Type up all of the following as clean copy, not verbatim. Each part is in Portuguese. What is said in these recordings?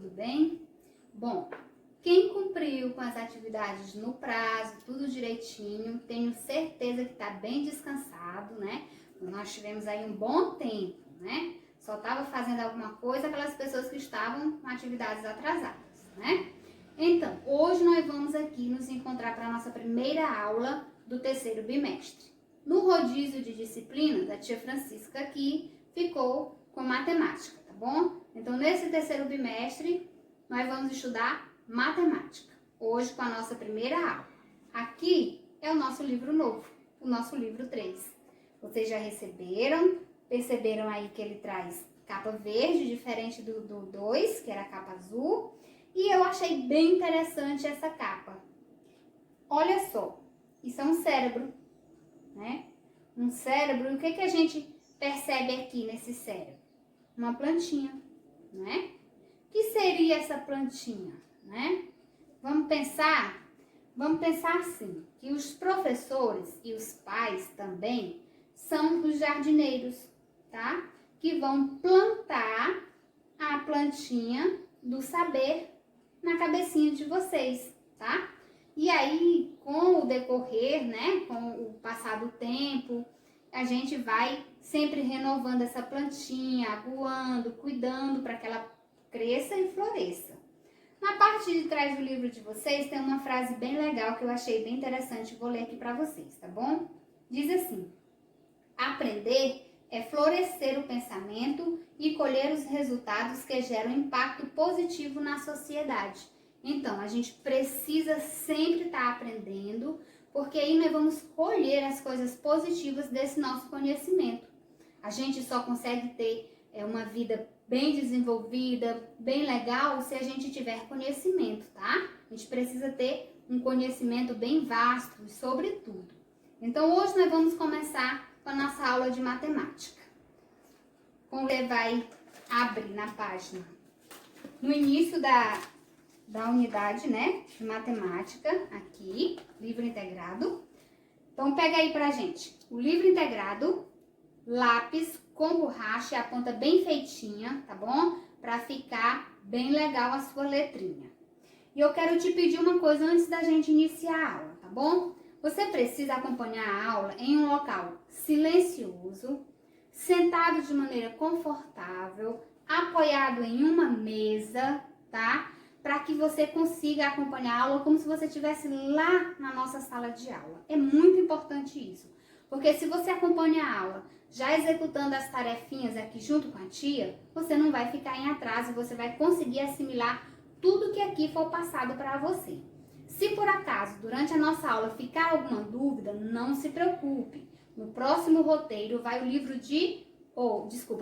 tudo bem? Bom, quem cumpriu com as atividades no prazo, tudo direitinho, tenho certeza que está bem descansado, né? Nós tivemos aí um bom tempo, né? Só estava fazendo alguma coisa aquelas pessoas que estavam com atividades atrasadas, né? Então, hoje nós vamos aqui nos encontrar para a nossa primeira aula do terceiro bimestre. No rodízio de disciplinas, a tia Francisca aqui ficou com matemática, tá bom? Então, nesse terceiro bimestre, nós vamos estudar matemática. Hoje com a nossa primeira aula. Aqui é o nosso livro novo, o nosso livro 3. Vocês já receberam, perceberam aí que ele traz capa verde, diferente do 2, que era a capa azul. E eu achei bem interessante essa capa. Olha só, isso é um cérebro, né? Um cérebro, e o que a gente percebe aqui nesse cérebro? Uma plantinha, né? O que seria essa plantinha, né? Vamos pensar assim, que os professores e os pais também são os jardineiros, tá? Que vão plantar a plantinha do saber na cabecinha de vocês, tá? E aí, com o decorrer, né, com o passar do tempo, a gente vai sempre renovando essa plantinha, aguando, cuidando para que ela cresça e floresça. Na parte de trás do livro de vocês tem uma frase bem legal que eu achei bem interessante, vou ler aqui para vocês, tá bom? Diz assim: aprender é florescer o pensamento e colher os resultados que geram impacto positivo na sociedade. Então, a gente precisa sempre estar aprendendo, porque aí nós vamos colher as coisas positivas desse nosso conhecimento. A gente só consegue ter uma vida bem desenvolvida, bem legal, se a gente tiver conhecimento, tá? A gente precisa ter um conhecimento bem vasto sobre tudo. Então, hoje nós vamos começar com a nossa aula de matemática. Você vai abrir na página, no início da unidade, né, de matemática, aqui, livro integrado. Então, pega aí pra gente o livro integrado, lápis com borracha e a ponta bem feitinha, tá bom? Pra ficar bem legal a sua letrinha. E eu quero te pedir uma coisa antes da gente iniciar a aula, tá bom? Você precisa acompanhar a aula em um local silencioso, sentado de maneira confortável, apoiado em uma mesa, tá? Para que você consiga acompanhar a aula como se você estivesse lá na nossa sala de aula. É muito importante isso, porque se você acompanha a aula já executando as tarefinhas aqui junto com a tia, você não vai ficar em atraso e você vai conseguir assimilar tudo que aqui for passado para você. Se por acaso, durante a nossa aula, ficar alguma dúvida, não se preocupe. No próximo roteiro vai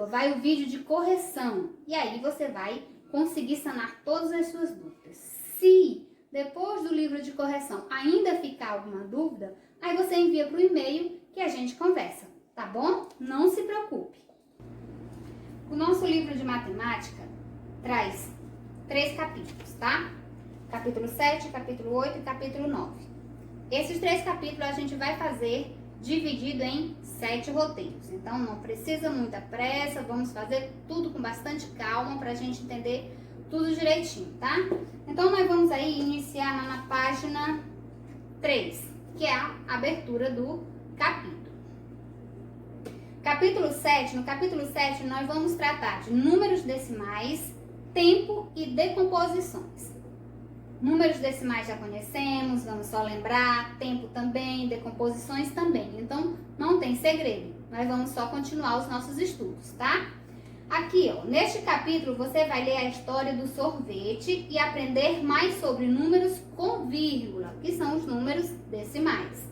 vai o vídeo de correção. E aí você vai conseguir sanar todas as suas dúvidas. Se depois do livro de correção ainda ficar alguma dúvida, aí você envia para o e-mail que a gente conversa, tá bom? Não se preocupe. O nosso livro de matemática traz 3 capítulos, tá? Capítulo 7, capítulo 8 e capítulo 9. Esses 3 capítulos a gente vai fazer dividido em 7 roteiros. Então, não precisa muita pressa, vamos fazer tudo com bastante calma para a gente entender tudo direitinho, tá? Então, nós vamos aí iniciar na página 3, que é a abertura do capítulo. No capítulo 7, nós vamos tratar de números decimais, tempo e decomposições. Números decimais já conhecemos, vamos só lembrar, tempo também, decomposições também. Então, não tem segredo, nós vamos só continuar os nossos estudos, tá? Aqui, ó, neste capítulo, você vai ler a história do sorvete e aprender mais sobre números com vírgula, que são os números decimais.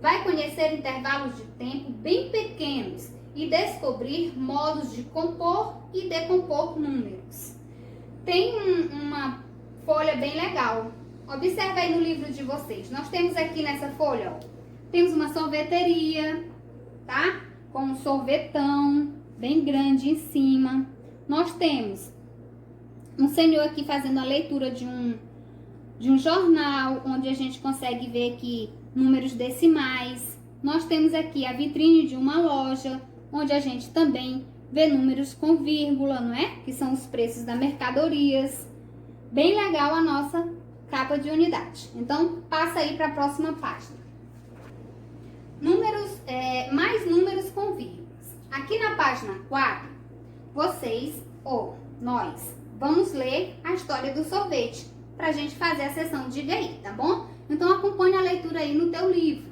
Vai conhecer intervalos de tempo bem pequenos e descobrir modos de compor e decompor números. Tem uma folha bem legal. Observa aí no livro de vocês. Nós temos aqui nessa folha, ó, temos uma sorveteria, tá? Com um sorvetão bem grande em cima. Nós temos um senhor aqui fazendo a leitura de um jornal, onde a gente consegue ver aqui números decimais. Nós temos aqui a vitrine de uma loja, onde a gente também vê números com vírgula, não é? Que são os preços das mercadorias. Bem legal a nossa capa de unidade. Então, passa aí para a próxima página. Mais números com vírgulas. Aqui na página 4, vocês ou nós vamos ler a história do sorvete para a gente fazer a sessão Diga Aí, tá bom? Então, acompanhe a leitura aí no teu livro,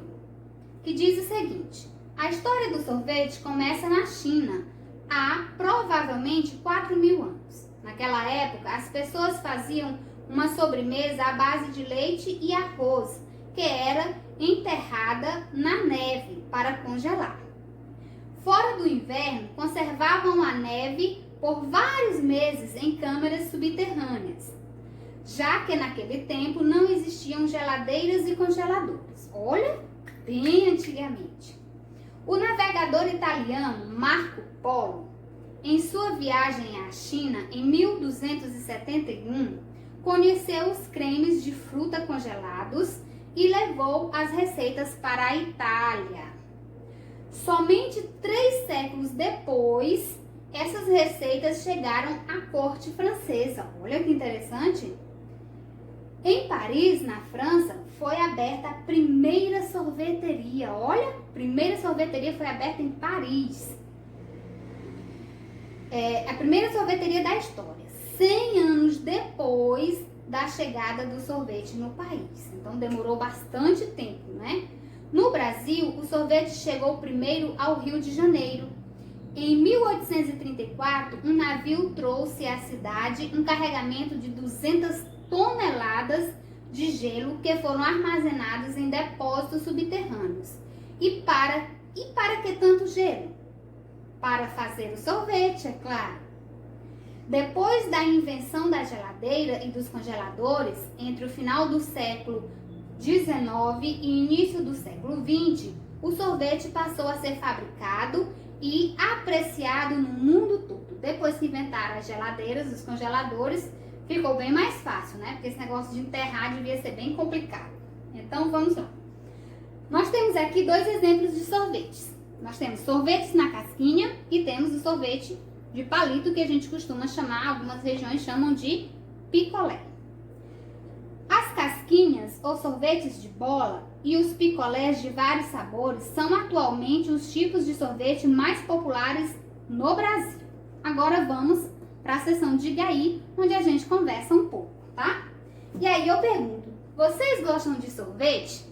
que diz o seguinte: a história do sorvete começa na China há provavelmente 4.000 anos. Naquela época, as pessoas faziam uma sobremesa à base de leite e arroz, que era enterrada na neve para congelar. Fora do inverno, conservavam a neve por vários meses em câmaras subterrâneas, já que naquele tempo não existiam geladeiras e congeladores. Olha, bem antigamente. O navegador italiano Marco Polo, em sua viagem à China em 1271, conheceu os cremes de fruta congelados e levou as receitas para a Itália. Somente 3 séculos depois, essas receitas chegaram à corte francesa. Olha que interessante! Em Paris, na França, foi aberta a primeira sorveteria. Olha, a primeira sorveteria foi aberta em Paris. A primeira sorveteria da história, 100 anos depois da chegada do sorvete no país. Então, demorou bastante tempo, né? No Brasil, o sorvete chegou primeiro ao Rio de Janeiro. Em 1834, um navio trouxe à cidade um carregamento de 200 toneladas de gelo que foram armazenados em depósitos subterrâneos. E para que tanto gelo? Para fazer o sorvete, é claro. Depois da invenção da geladeira e dos congeladores, entre o final do século XIX e início do século XX, o sorvete passou a ser fabricado e apreciado no mundo todo. Depois que inventaram as geladeiras, os congeladores, ficou bem mais fácil, né? Porque esse negócio de enterrar devia ser bem complicado. Então, vamos lá. Nós temos aqui 2 exemplos de sorvetes. Nós temos sorvetes na casquinha e temos o sorvete de palito, que a gente costuma chamar, algumas regiões chamam de picolé. As casquinhas ou sorvetes de bola e os picolés de vários sabores são atualmente os tipos de sorvete mais populares no Brasil. Agora vamos para a sessão Diga Aí, onde a gente conversa um pouco, tá? E aí eu pergunto, vocês gostam de sorvete?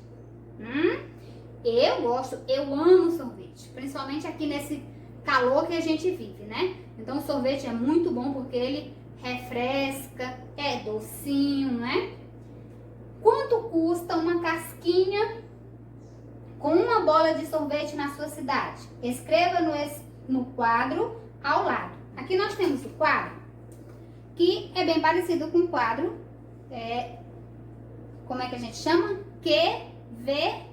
Eu gosto, eu amo sorvete, principalmente aqui nesse calor que a gente vive, né? Então o sorvete é muito bom porque ele refresca, é docinho, né? Quanto custa uma casquinha com uma bola de sorvete na sua cidade? Escreva no quadro ao lado. Aqui nós temos o quadro, que é bem parecido com o quadro, como é que a gente chama? QVL,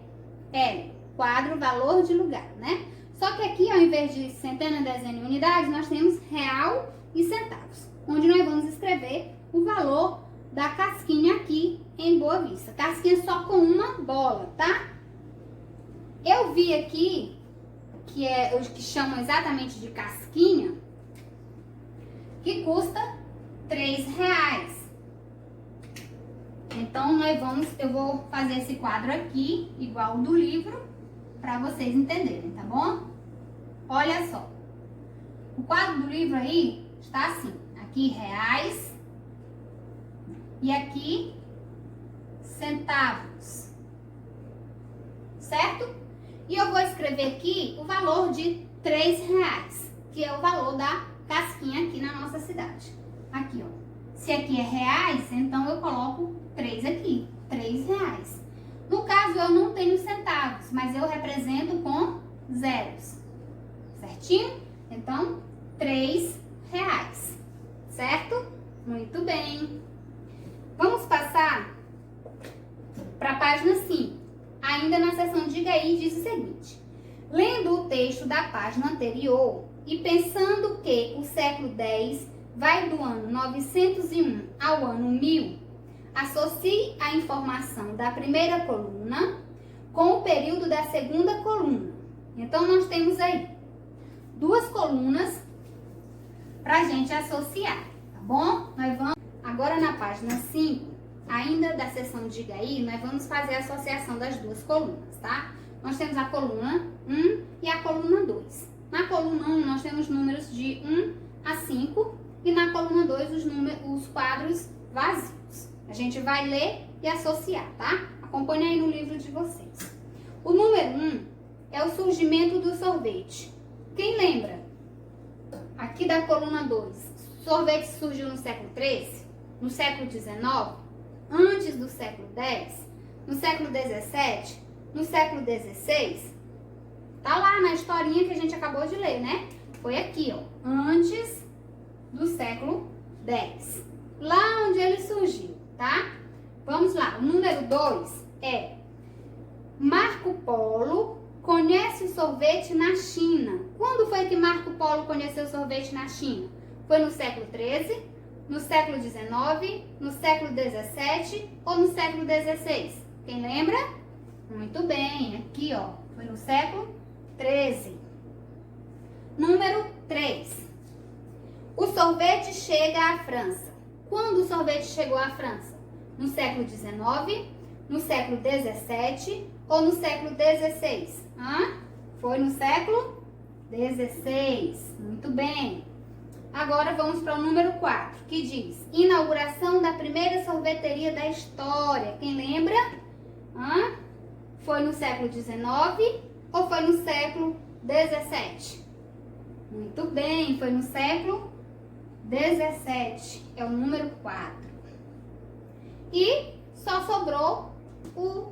quadro valor de lugar, né? Só que aqui, ao invés de centena, dezena e unidade, nós temos real e centavos, onde nós vamos escrever o valor da casquinha aqui em Boa Vista. Casquinha só com uma bola, tá? Eu vi aqui, que é os que chamam exatamente de casquinha, que custa R$3. Então, eu vou fazer esse quadro aqui, igual o do livro, para vocês entenderem, tá bom? Olha só. O quadro do livro aí está assim. Aqui reais e aqui centavos. Certo? E eu vou escrever aqui o valor de R$3, que é o valor da casquinha aqui na nossa cidade. Aqui, ó. Se aqui é reais, então eu coloco 3 aqui. R$3. No caso, eu não tenho centavos, mas eu represento com zeros. Certinho? Então, R$3. Certo? Muito bem. Vamos passar para a página 5. Ainda na seção Diga Aí, diz o seguinte: lendo o texto da página anterior e pensando que o século X vai do ano 901 ao ano 1000, associe a informação da primeira coluna com o período da segunda coluna. Então, nós temos aí 2 colunas para a gente associar, tá bom? Nós vamos Agora na página 5, ainda da seção Diga Aí, nós vamos fazer a associação das duas colunas, tá? Nós temos a coluna 1 e a coluna 2. Na coluna 1 nós temos números de 1 a 5 e na coluna 2 os quadros vazios. A gente vai ler e associar, tá? Acompanhe aí no livro de vocês. O número 1 é o surgimento do sorvete. Quem lembra? Aqui da coluna 2, sorvete surgiu no século 13, no século 19, antes do século 10, no século 17, no século 16. Tá lá na historinha que a gente acabou de ler, né? Foi aqui, ó, antes do século 10. Lá onde ele surgiu, tá? Vamos lá, o número 2 é Marco Polo conhece o sorvete na China. Quando foi que Marco Polo conheceu o sorvete na China? Foi no século 13, no século 19, no século 17 ou no século 16? Quem lembra? Muito bem, aqui ó, foi no século 13. Número 3. O sorvete chega à França. Quando o sorvete chegou à França? No século 19, no século 17 ou no século 16? Foi no século 16. Muito bem. Agora vamos para o número 4, que diz inauguração da primeira sorveteria da história. Quem lembra? Foi no século 19 ou foi no século 17? Muito bem, foi no século 17. É o número 4. E só sobrou o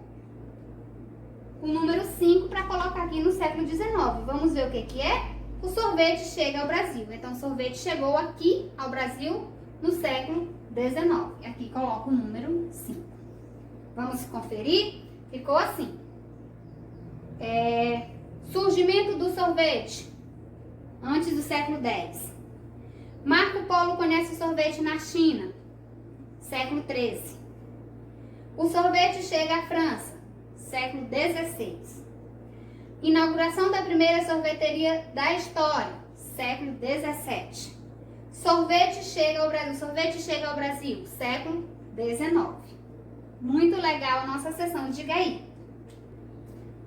número 5 para colocar aqui no século 19. Vamos ver o que é? O sorvete chega ao Brasil. Então, o sorvete chegou aqui ao Brasil no século 19. Aqui coloca o número 5. Vamos conferir? Ficou assim. Surgimento do sorvete antes do século 10. Marco Polo conhece o sorvete na China, século 13. O sorvete chega à França, século 16. Inauguração da primeira sorveteria da história, século 17. Sorvete chega ao Brasil, século 19. Muito legal a nossa sessão Diga Aí.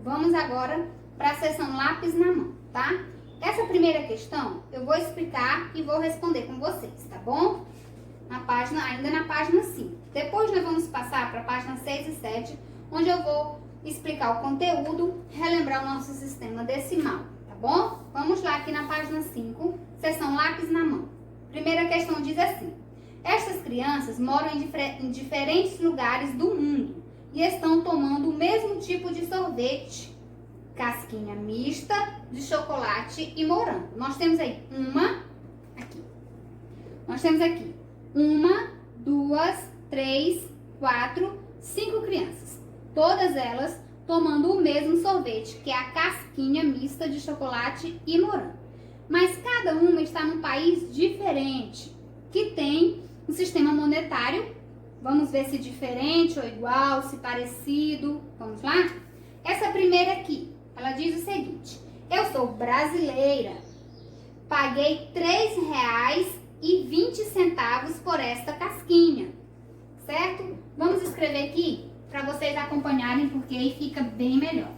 Vamos agora para a sessão Lápis na Mão, tá? Essa primeira questão eu vou explicar e vou responder com vocês, tá bom? Ainda na página 5. Depois nós vamos passar para a página 6 e 7, onde eu vou explicar o conteúdo, relembrar o nosso sistema decimal, tá bom? Vamos lá aqui na página 5, seção Lápis na Mão. Primeira questão diz assim: estas crianças moram em diferentes lugares do mundo e estão tomando o mesmo tipo de sorvete, casquinha mista de chocolate e morango. Nós temos aí Nós temos aqui 1, 2, 3, 4, 5 crianças. Todas elas tomando o mesmo sorvete, que é a casquinha mista de chocolate e morango. Mas cada uma está num país diferente, que tem um sistema monetário. Vamos ver se diferente ou igual, se parecido. Vamos lá? Essa primeira aqui, ela diz o seguinte: eu sou brasileira, paguei R$3,20 por esta casquinha, certo? Vamos escrever aqui para vocês acompanharem, porque aí fica bem melhor.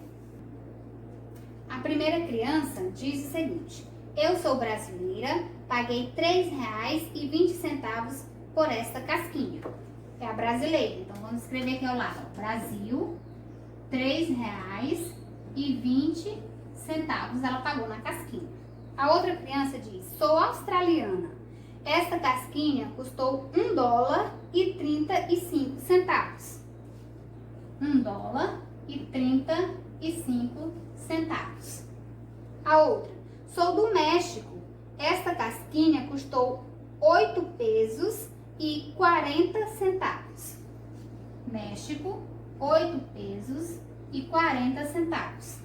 A primeira criança diz o seguinte: eu sou brasileira, paguei R$3,20 por esta casquinha. É a brasileira, então vamos escrever aqui ao lado, ó, Brasil, R$3,20 ela pagou na casquinha. A outra criança diz: sou australiana, esta casquinha custou $1,35. $1,35. A outra: sou do México, esta casquinha custou R$8,40. México, R$8,40.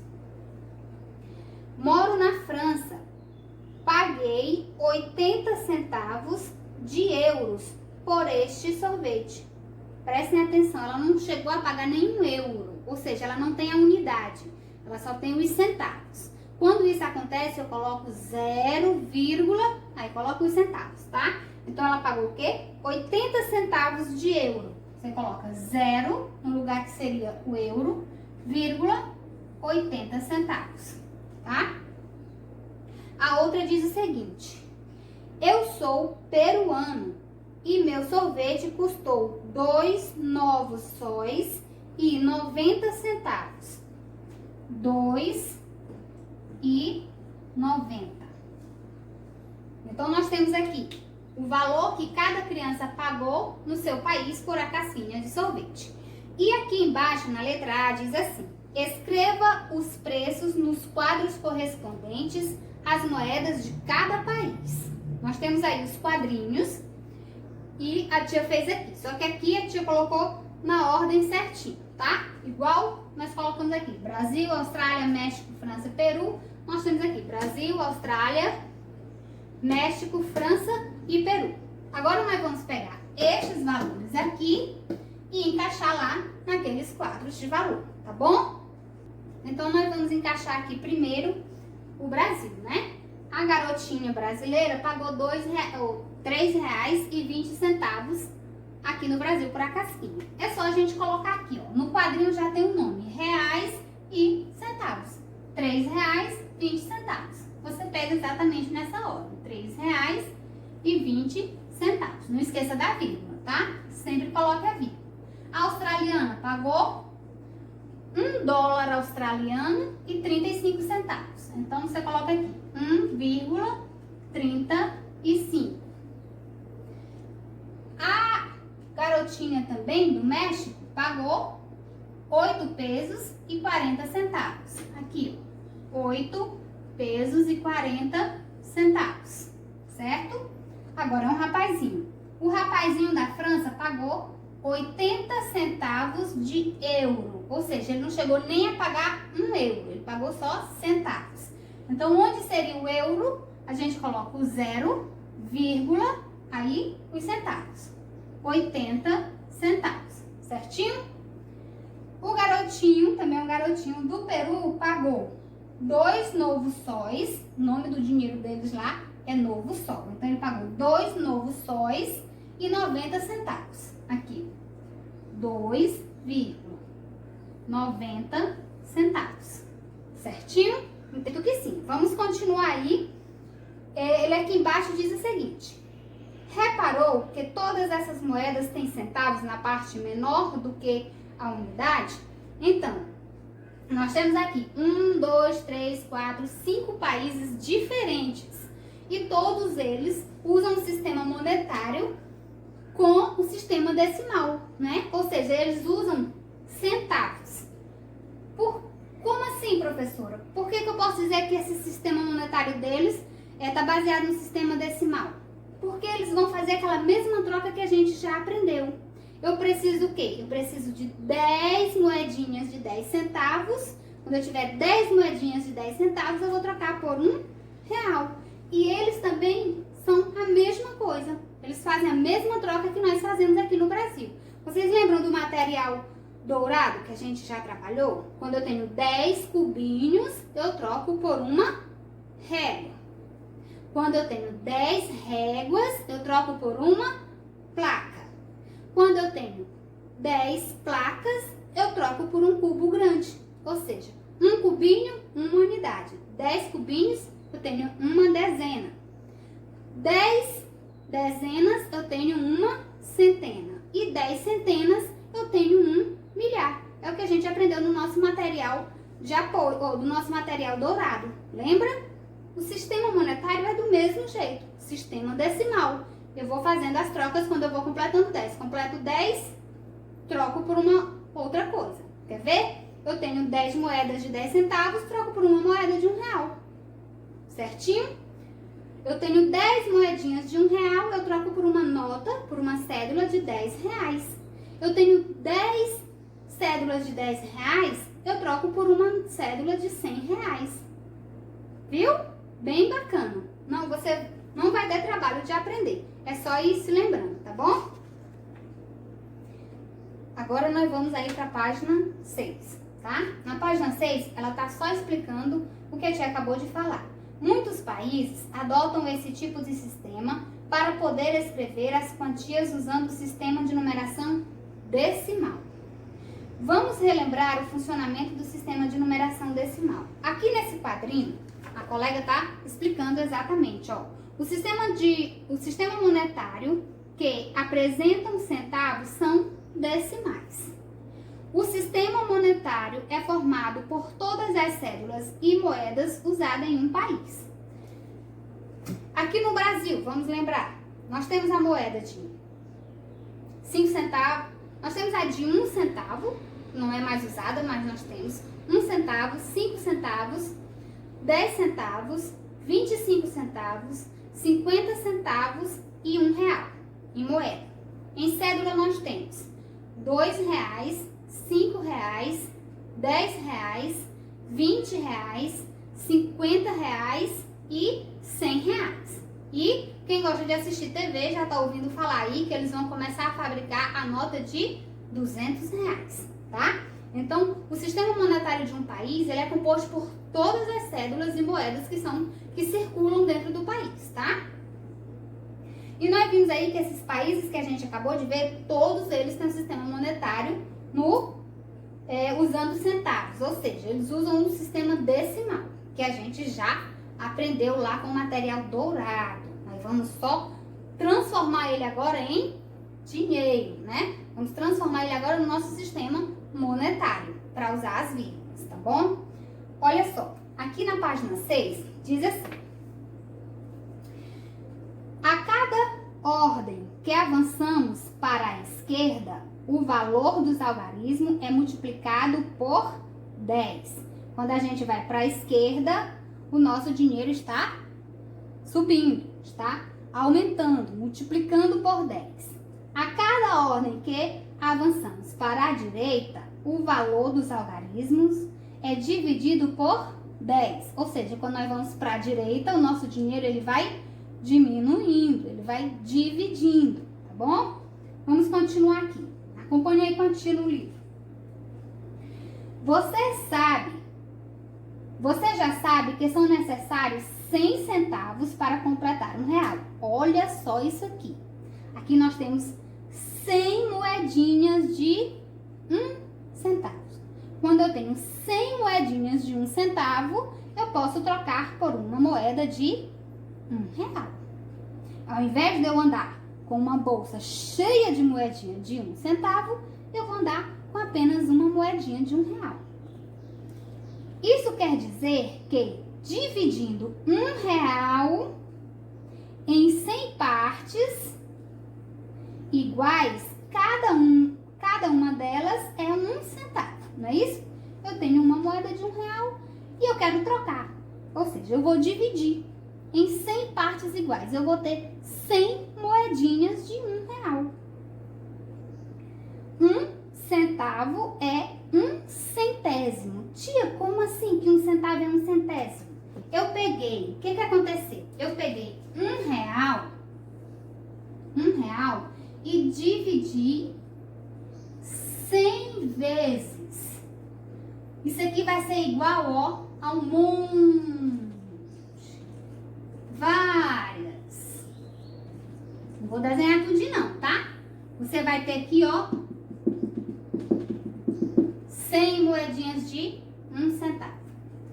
Moro na França, paguei 80 centavos de euros por este sorvete. Prestem atenção, ela não chegou a pagar nenhum euro, ou seja, ela não tem a unidade, ela só tem os centavos. Quando isso acontece, eu coloco 0, aí coloco os centavos, tá? Então, Então, ela pagou o quê? 80 centavos de euro. Você coloca 0 no lugar que seria o euro, vírgula, 80 centavos, tá? A outra diz o seguinte: eu sou peruano e meu sorvete custou 2 novos sóis e 90 centavos. 2,90. Então, nós temos aqui o valor que cada criança pagou no seu país por a casquinha de sorvete. E aqui embaixo, na letra A, diz assim: escreva os preços nos quadros correspondentes às moedas de cada país. Nós temos aí os quadrinhos e a tia fez aqui. Só que aqui a tia colocou na ordem certinho, tá? Igual nós colocamos aqui: Brasil, Austrália, México, França, Peru. Nós temos aqui Brasil, Austrália, México, França e Peru. Agora nós vamos pegar estes valores aqui e encaixar lá naqueles quadros de valor, tá bom? Então nós vamos encaixar aqui primeiro o Brasil, né? A garotinha brasileira pagou R$3,20 aqui no Brasil por a casquinha. É só a gente colocar aqui, ó. No quadrinho já tem o nome, reais e centavos. R$3,20. Você pega exatamente nessa ordem, R$3,20. Não esqueça da vírgula, tá? Sempre coloque a vírgula. A australiana pagou $1 australiano e 35 centavos. Então, você coloca aqui 1,35. A garotinha também do México pagou 8 pesos e 40 centavos. Aqui, ó, 8 pesos e 40 centavos, certo? Agora é um rapazinho. O rapazinho da França pagou 80 centavos de euro, ou seja, ele não chegou nem a pagar 1 euro, ele pagou só centavos. Então, onde seria o euro, a gente coloca o 0, vírgula, aí os centavos. 80 centavos, certinho? O garotinho, também um garotinho do Peru, pagou 2 novos sóis, o nome do dinheiro deles lá é novo sol. Então, ele pagou 2 novos sóis e 90 centavos. Aqui, 2,90 centavos. Certinho? Entendo que sim. Vamos continuar aí. Ele aqui embaixo diz o seguinte: reparou que todas essas moedas têm centavos na parte menor do que a unidade? Então, nós temos aqui 1, 2, 3, 4, 5 países diferentes. E todos eles usam o sistema monetário com o sistema decimal, né? Ou seja, eles usam centavos. Como assim, professora? Por que eu posso dizer que esse sistema monetário deles está baseado no sistema decimal? Porque eles vão fazer aquela mesma troca que a gente já aprendeu. Eu preciso o quê? Eu preciso de 10 moedinhas de 10 centavos. Quando eu tiver 10 moedinhas de 10 centavos, eu vou trocar por R$1. E eles também são a mesma coisa. Eles fazem a mesma troca que nós fazemos aqui no Brasil. Vocês lembram do material dourado que a gente já trabalhou? Quando eu tenho 10 cubinhos, eu troco por uma régua. Quando eu tenho 10 réguas, eu troco por uma placa. Quando eu tenho 10 placas, eu troco por um cubo grande. Ou seja, um cubinho, uma unidade. 10 cubinhos, eu tenho uma dezena. 10 dezenas, eu tenho uma centena. E 10 centenas, eu tenho 1 milhar. É o que a gente aprendeu no nosso material de apoio, ou do nosso material dourado. Lembra? O sistema monetário é do mesmo jeito. Sistema decimal. Eu vou fazendo as trocas quando eu vou completando 10. Completo 10, troco por uma outra coisa. Quer ver? Eu tenho 10 moedas de 10 centavos, troco por uma moeda de R$1. Certinho? Eu tenho 10 moedinhas de R$1, eu troco por uma nota, por uma cédula de R$10. Eu tenho 10 cédulas de R$10, eu troco por uma cédula de R$100. Viu? Bem bacana. Não, você não vai ter trabalho de aprender. É só ir se lembrando, tá bom? Agora nós vamos aí para a página 6, tá? Na página 6, ela tá só explicando o que a tia acabou de falar. Muitos países adotam esse tipo de sistema para poder escrever as quantias usando o sistema de numeração decimal. Vamos relembrar o funcionamento do sistema de numeração decimal. Aqui nesse quadrinho, a colega está explicando exatamente, ó. O sistema monetário que apresentam centavos são decimais. O sistema monetário é formado por todas as cédulas e moedas usadas em um país. Aqui no Brasil, vamos lembrar, nós temos a moeda de 5 centavos, nós temos a de 1 centavo, não é mais usada, mas nós temos 1 centavo, 5 centavos, 10 centavos, 25 centavos, 50 centavos e R$1 em moeda. Em cédula nós temos R$2, R$5, R$10, R$20, R$50 e R$100. E quem gosta de assistir TV já está ouvindo falar aí que eles vão começar a fabricar a nota de R$200, tá? Então, o sistema monetário de um país, ele é composto por todas as cédulas e moedas que circulam dentro do país, tá? E nós vimos aí que esses países que a gente acabou de ver, todos eles têm um sistema monetário usando centavos, ou seja, eles usam um sistema decimal, que a gente já aprendeu lá com o material dourado. Nós vamos só transformar ele agora em dinheiro, né? Vamos transformar ele agora no nosso sistema monetário, para usar as vírgulas, tá bom? Olha só, aqui na página 6, diz assim: a cada ordem que avançamos para a esquerda, o valor dos algarismos é multiplicado por 10. Quando a gente vai para a esquerda, o nosso dinheiro está subindo, está aumentando, multiplicando por 10. A cada ordem que avançamos para a direita, o valor dos algarismos é dividido por 10. Ou seja, quando nós vamos para a direita, o nosso dinheiro ele vai diminuindo, ele vai dividindo, tá bom? Vamos continuar aqui. Acompanhe aí quantia no livro. Você já sabe que são necessários 100 centavos para completar R$1. Olha só isso aqui. Aqui nós temos 100 moedinhas de 1 centavo. Quando eu tenho 100 moedinhas de 1 centavo, eu posso trocar por uma moeda de R$1. Ao invés de eu andar com uma bolsa cheia de moedinha de 1 centavo, eu vou andar com apenas uma moedinha de R$1. Isso quer dizer que, dividindo R$1 em 100 partes iguais, cada uma delas é 1 centavo, não é isso? Eu tenho uma moeda de R$1 e eu quero trocar, ou seja, eu vou dividir em 100 partes iguais, eu vou ter 100 moedinhas de R$1. 1 centavo é 1 centésimo. Tia, como assim que 1 centavo é 1 centésimo? Eu peguei, o que aconteceu? Eu peguei R$1 e dividi 100 vezes. Isso aqui vai ser igual, ó, a um monte. Várias. Não vou desenhar tudo não, tá? Você vai ter aqui, ó, 100 moedinhas de 1 centavo.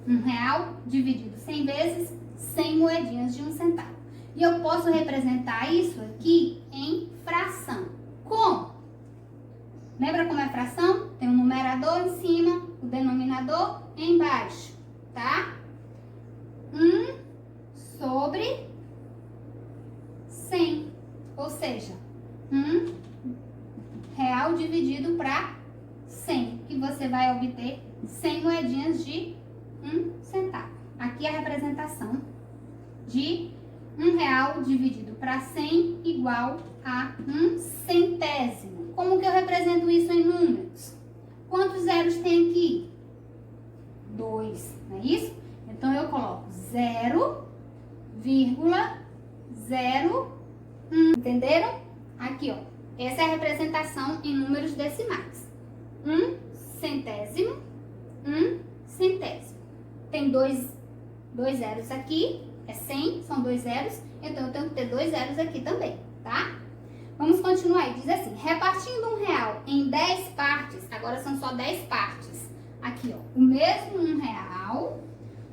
R$1 dividido 100 vezes, 100 moedinhas de 1 centavo. E eu posso representar isso aqui em fração. Como? Lembra como é fração? Tem um numerador em cima, o denominador embaixo, tá? 1 sobre 100. Ou seja, R$1 dividido para 100, que você vai obter 100 moedinhas de 1 centavo. Aqui a representação de R$1 dividido para 100 igual a 1 centésimo. Como que eu represento isso em números? Quantos zeros tem aqui? 2, não é isso? Então eu coloco 0,01. Entenderam? Aqui, ó. Essa é a representação em números decimais. 1 centésimo, 1 centésimo. Tem dois zeros aqui, é 100, são 2 zeros. então eu tenho que ter 2 zeros aqui também, tá? Vamos continuar aí. Diz assim, repartindo R$1 em 10 partes, agora são só 10 partes. Aqui, ó, o mesmo R$1,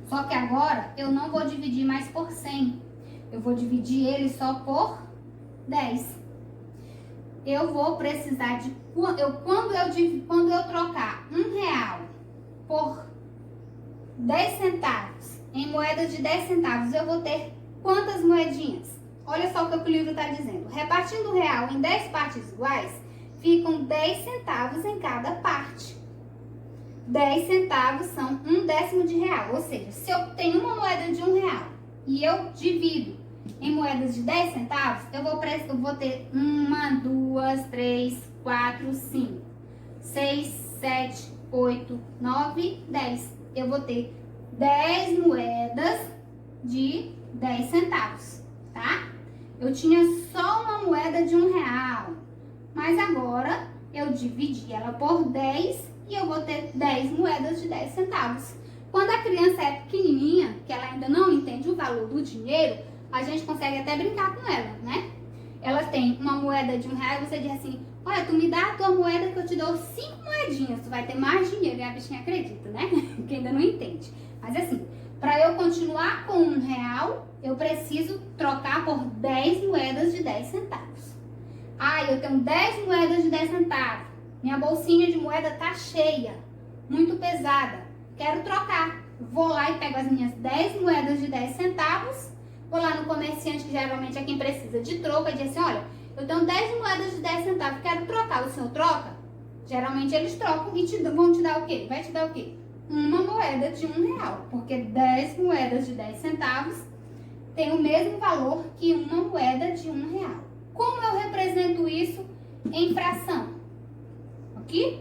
só que agora eu não vou dividir mais por 100. Eu vou dividir ele só por 10. Eu vou precisar de... Quando eu trocar R$1 por 10 centavos, em moedas de 10 centavos, eu vou ter quantas moedinhas? Olha só o que o livro está dizendo. Repartindo o R$1 em 10 partes iguais, ficam 10 centavos em cada parte. 10 centavos são 1/10 de real. Ou seja, se eu tenho uma moeda de R$1 e eu divido em moedas de 10 centavos, eu vou ter 1, 2, 3, 4, 5, 6, 7, 8, 9, 10. Eu vou ter 10 moedas de 10 centavos, tá? Eu tinha só uma moeda de R$1, mas agora eu dividi ela por 10 e eu vou ter 10 moedas de 10 centavos. Quando a criança é pequenininha, que ela ainda não entende o valor do dinheiro, a gente consegue até brincar com ela, né? Ela tem uma moeda de R$1 e você diz assim, olha, tu me dá a tua moeda que eu te dou 5 moedinhas, tu vai ter mais dinheiro. E a bichinha acredita, né? Que ainda não entende. Mas assim, para eu continuar com R$1, eu preciso trocar por 10 moedas de 10 centavos. Ah, eu tenho 10 moedas de 10 centavos. Minha bolsinha de moeda tá cheia, muito pesada. Quero trocar. Vou lá e pego as minhas 10 moedas de 10 centavos. Vou lá no comerciante, que geralmente é quem precisa de troco, e diz assim, olha, eu tenho 10 moedas de 10 centavos, quero trocar. O senhor troca? Geralmente eles trocam e vão te dar o quê? Vai te dar o quê? Uma moeda de R$1, porque 10 moedas de 10 centavos tem o mesmo valor que uma moeda de R$1. Como eu represento isso em fração? Aqui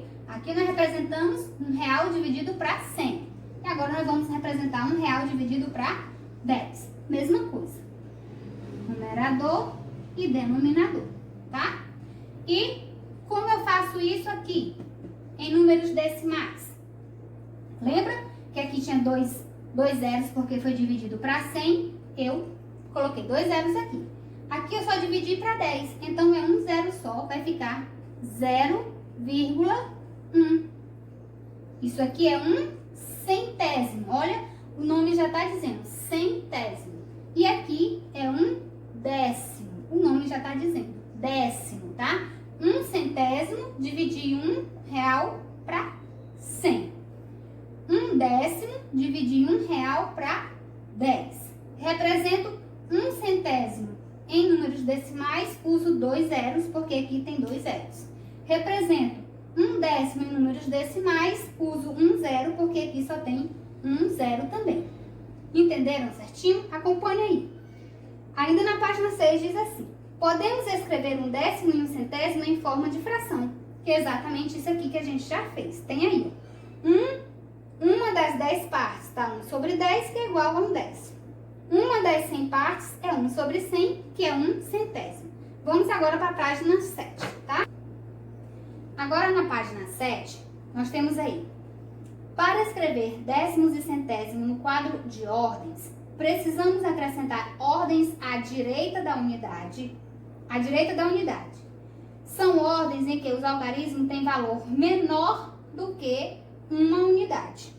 nós representamos R$1 dividido para 100. E agora nós vamos representar R$1 dividido para 10. Mesma coisa. Numerador e denominador, tá? E como eu faço isso aqui? Em números decimais. Lembra que aqui tinha dois zeros porque foi dividido para 100? Eu coloquei 2 zeros aqui. Aqui eu só dividi para 10. Então é um zero só, vai ficar 0,1. Isso aqui é um centésimo. Olha, o nome já está dizendo centésimo. E aqui é um décimo. O nome já está dizendo décimo, tá? Um centésimo, dividir R$1 para 100. Um décimo, dividir R$1 para 10. Represento um centésimo em números decimais, uso 2 zeros, porque aqui tem 2 zeros. Represento um décimo em números decimais, uso 1 zero, porque aqui só tem 1 zero também. Entenderam certinho? Acompanhe aí. Ainda na página 6 diz assim, podemos escrever um décimo e um centésimo em forma de fração, que é exatamente isso aqui que a gente já fez. Tem aí, uma das 10 partes está 1 sobre 10, que é igual a 1 décimo. Uma das 100 partes é 1 sobre 100, que é 1 centésimo. Vamos agora para a página 7, tá? Agora na página 7, nós temos aí, para escrever décimos e centésimos no quadro de ordens, precisamos acrescentar ordens à direita da unidade. À direita da unidade. São ordens em que os algarismos têm valor menor do que uma unidade.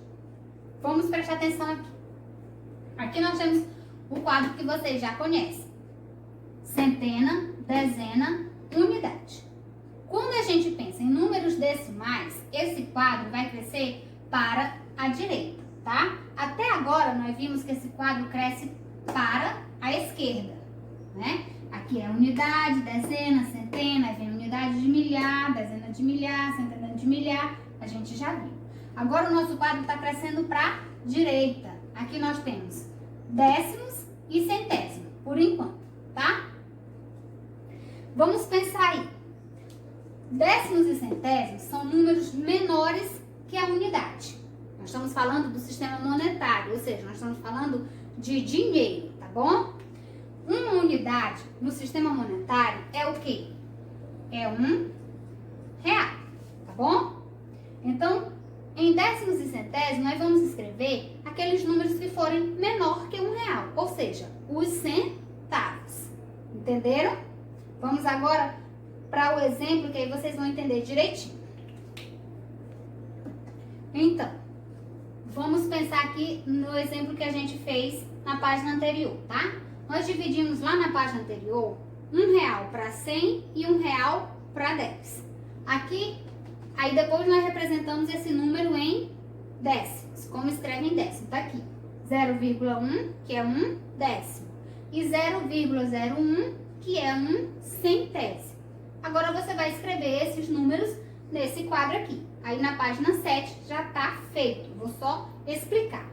Vamos prestar atenção aqui. Aqui nós temos o quadro que vocês já conhecem. Centena, dezena, unidade. Quando a gente pensa em números decimais, esse quadro vai crescer para a direita, tá? Até agora nós vimos que esse quadro cresce para a esquerda, né? Aqui é unidade, dezena, centena, aí vem unidade de milhar, dezena de milhar, centena de milhar, a gente já viu. Agora o nosso quadro está crescendo para a direita. Aqui nós temos décimos e centésimo, por enquanto, tá? Vamos pensar aí. Décimos e centésimos são números menores que a unidade. Nós estamos falando do sistema monetário, ou seja, nós estamos falando de dinheiro, tá bom? Uma unidade no sistema monetário é o quê? É R$1, tá bom? Então, em décimos e centésimos, nós vamos escrever aqueles números que forem menor que R$1, ou seja, os centavos. Entenderam? Vamos agora para o exemplo, que aí vocês vão entender direitinho. Então, vamos pensar aqui no exemplo que a gente fez na página anterior, tá? Nós dividimos lá na página anterior R$1 para 100 e R$1 para 10. Aqui, aí depois nós representamos esse número em décimos. Como escreve em décimo? Tá aqui. 0,1, que é 1 décimo. E 0,01, que é 1 centésimo. Agora você vai escrever esses números nesse quadro aqui. Aí na página 7 já tá feito. Vou só explicar.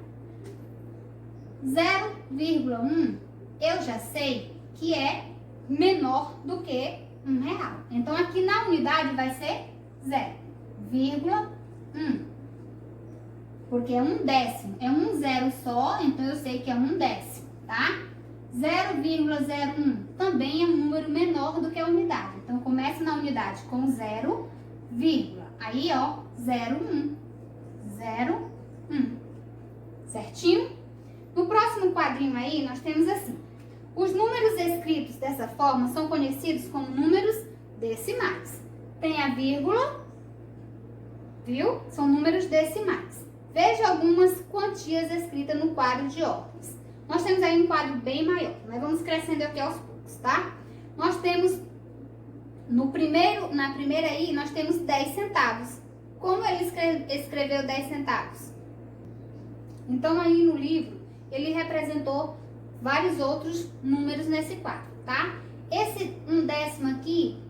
0,1 eu já sei que é menor do que R$1. Então aqui na unidade vai ser 0,1. Porque é 1 décimo. É um zero só, então eu sei que é 1 décimo, tá? 0,01 também é um número menor do que a unidade. Então começa na unidade com 0, vírgula. Aí, ó, 0,1. 0,1. Certinho? No próximo quadrinho aí, nós temos assim. Os números escritos dessa forma são conhecidos como números decimais. Tem a vírgula, viu? São números decimais. Veja algumas quantias escritas no quadro de ordens. Nós temos aí um quadro bem maior, mas vamos crescendo aqui aos poucos, tá? Nós temos, na primeira aí, nós temos 10 centavos. Como ele escreveu 10 centavos? Então aí no livro, ele representou vários outros números nesse quadro, tá? Esse 1 décimo aqui,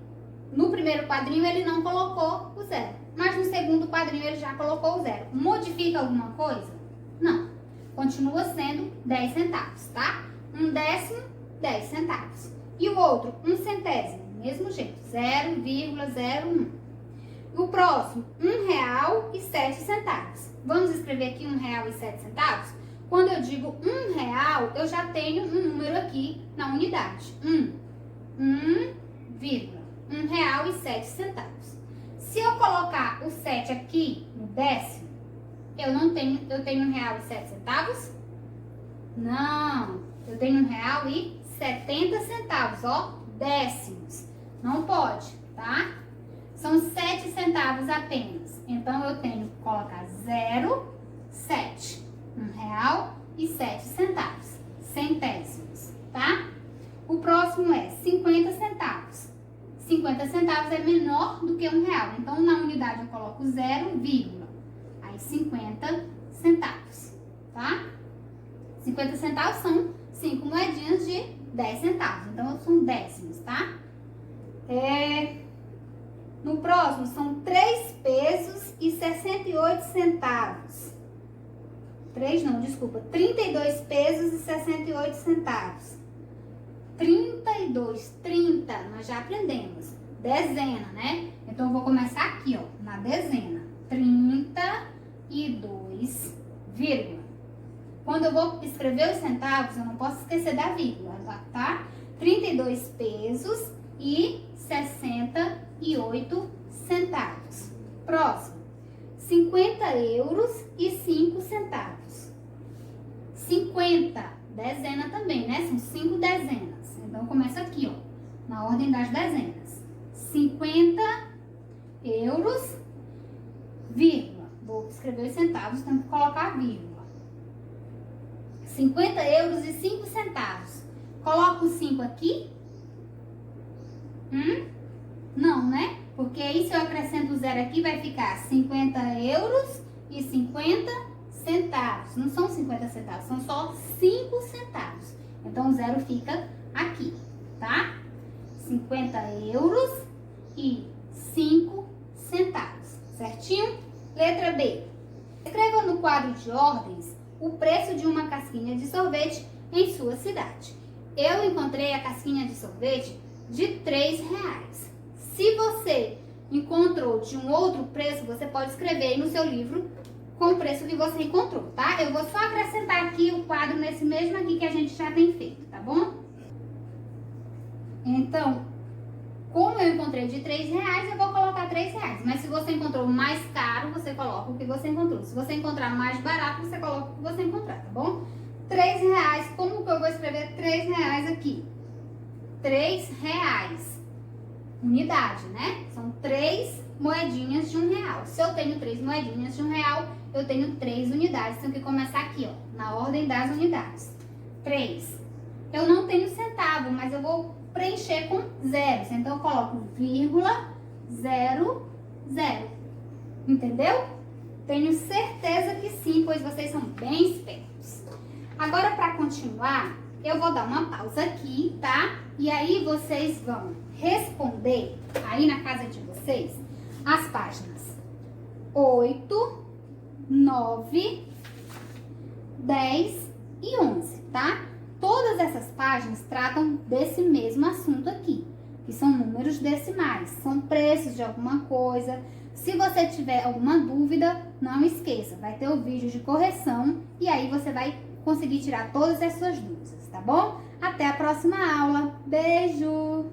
no primeiro quadrinho ele não colocou o 0, mas no segundo quadrinho ele já colocou o 0. Modifica alguma coisa? Não. Continua sendo 10 centavos, tá? 1 décimo, 10 centavos. E o outro, 1 centésimo, mesmo jeito, 0,01. O próximo, R$1,07. Vamos escrever aqui R$1,07? Quando eu digo R$1, eu já tenho um número aqui na unidade. 1, vírgula, R$1,07. Se eu colocar o 7 aqui no décimo, eu tenho R$1,07? Não, eu tenho R$1,70, ó, décimos. Não pode, tá? São 7 centavos apenas. Então, eu tenho que colocar 0,7. R$1,07. Centésimos, tá? O próximo é 50 centavos. 50 centavos é menor do que R$1. Então, na unidade eu coloco 0, vírgula. Aí, 50 centavos, tá? 50 centavos são 5 moedinhas de 10 centavos. Então, são décimos, tá? No próximo, são 3 pesos e 68 centavos. 32 pesos e 68 centavos. 32, 30, nós já aprendemos. Dezena, né? Então, eu vou começar aqui, ó, na dezena. 32, vírgula. Quando eu vou escrever os centavos, eu não posso esquecer da vírgula, tá? 32 pesos e 68 centavos. Próximo. 50 euros e 5 centavos. 50, dezena também, né? São 5 dezenas. Então, começa aqui, ó, na ordem das dezenas. 50 euros, vírgula. Vou escrever os centavos, tenho que colocar a vírgula. 50 euros e 5 centavos. Coloco o 5 aqui? Não, né? Porque aí se eu acrescento o 0 aqui, vai ficar 50 euros e 50 centavos. Não são 50 centavos, são só 5 centavos. Então, o 0 fica aqui, tá? 50 euros e 5 centavos, certinho? Letra B. Escreva no quadro de ordens o preço de uma casquinha de sorvete em sua cidade. Eu encontrei a casquinha de sorvete de R$3. Se você encontrou de um outro preço, você pode escrever aí no seu livro com o preço que você encontrou, tá? Eu vou só acrescentar aqui o quadro nesse mesmo aqui que a gente já tem feito, tá bom? Então, como eu encontrei de R$3, eu vou colocar R$3. Mas se você encontrou mais caro, você coloca o que você encontrou. Se você encontrar mais barato, você coloca o que você encontrar, tá bom? R$3, como que eu vou escrever R$3 aqui? R$3. Unidade, né? São 3 moedinhas de R$1. Se eu tenho 3 moedinhas de R$1, eu tenho 3 unidades. Tenho que começar aqui, ó, na ordem das unidades. 3. Eu não tenho centavo, mas eu vou preencher com zeros. Então, eu coloco vírgula, 0, 0. Entendeu? Tenho certeza que sim, pois vocês são bem espertos. Agora, para continuar, eu vou dar uma pausa aqui, tá? E aí, vocês vão responder aí na casa de vocês as páginas 8, 9, 10 e 11, tá? Todas essas páginas tratam desse mesmo assunto aqui, que são números decimais, são preços de alguma coisa. Se você tiver alguma dúvida, não esqueça, vai ter o vídeo de correção e aí você vai conseguir tirar todas as suas dúvidas, tá bom? Até a próxima aula. Beijo!